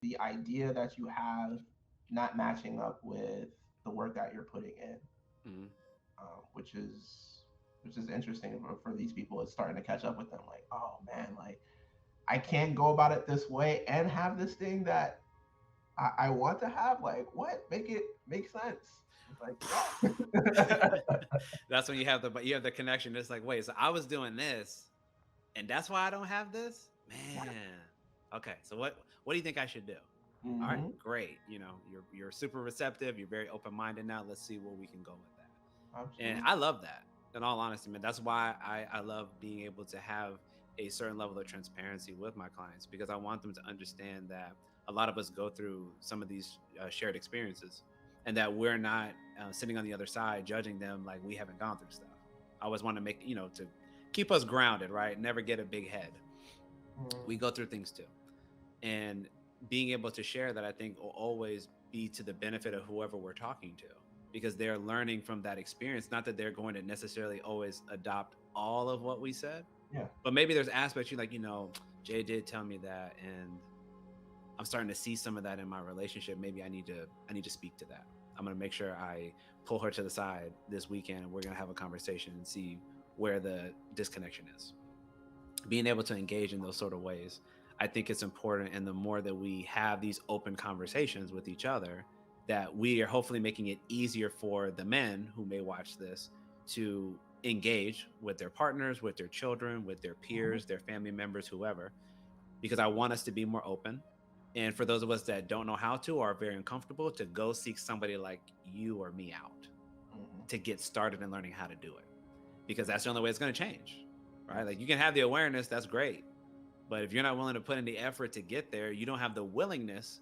the idea that you have not matching up with the work that you're putting in, Mm-hmm. which is interesting for these people. It's starting to catch up with them. Like, oh man, like I can't go about it this way and have this thing that I want to have. Like, what? Make it make sense. It's like, yeah. That's when you have the connection. It's like, wait, so I was doing this, and that's why I don't have this, man. Okay, so what do you think I should do? All right, Mm-hmm. great. You're super receptive. You're very open minded now. Let's see where we can go with that. And Absolutely. I love that. In all honesty, man, that's why I love being able to have a certain level of transparency with my clients, because I want them to understand that a lot of us go through some of these shared experiences, and that we're not sitting on the other side judging them like we haven't gone through stuff. I always want to make, to keep us grounded, right? Never get a big head. Mm-hmm. We go through things too. And being able to share that, I think, will always be to the benefit of whoever we're talking to, because they're learning from that experience. Not that they're going to necessarily always adopt all of what we said, Yeah. but maybe there's aspects you like, Jay did tell me that, and I'm starting to see some of that in my relationship. Maybe I need to speak to that. I'm going to make sure I pull her to the side this weekend, and we're going to have a conversation and see where the disconnection is. Being able to engage in those sort of ways, I think it's important. And the more that we have these open conversations with each other, that we are hopefully making it easier for the men who may watch this to engage with their partners, with their children, with their Mm-hmm. peers, their family members, whoever, because I want us to be more open. And for those of us that don't know how to or are very uncomfortable, to go seek somebody like you or me out Mm-hmm. to get started in learning how to do it, because that's the only way it's going to change, right? Yes. Like, you can have the awareness, that's great, but if you're not willing to put in the effort to get there, you don't have the willingness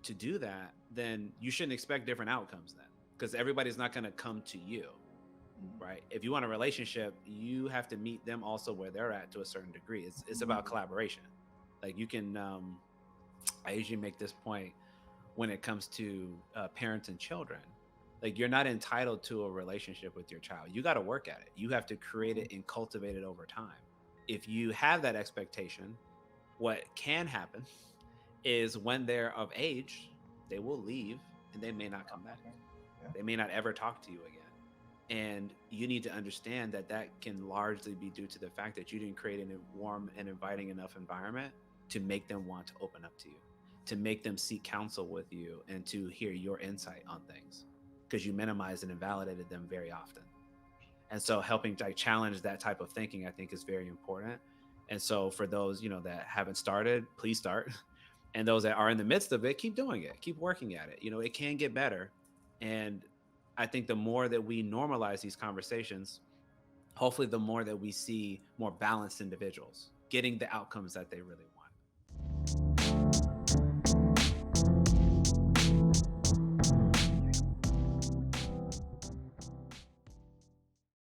to do that, then you shouldn't expect different outcomes then, because everybody's not going to come to you, Mm-hmm. right? If you want a relationship, you have to meet them also where they're at to a certain degree. It's about Mm-hmm. collaboration. Like, you can, I usually make this point when it comes to parents and children. Like, you're not entitled to a relationship with your child. You got to work at it. You have to create it and cultivate it over time. If you have that expectation, what can happen is when they're of age, they will leave and they may not come back. Okay. Yeah. They may not ever talk to you again. And you need to understand that that can largely be due to the fact that you didn't create a warm and inviting enough environment to make them want to open up to you, to make them seek counsel with you, and to hear your insight on things, because you minimized and invalidated them very often. And so helping to challenge that type of thinking, I think, is very important. And so for those, that haven't started, please start. And those that are in the midst of it, keep doing it, keep working at it. It can get better. And I think the more that we normalize these conversations, hopefully the more that we see more balanced individuals getting the outcomes that they really want.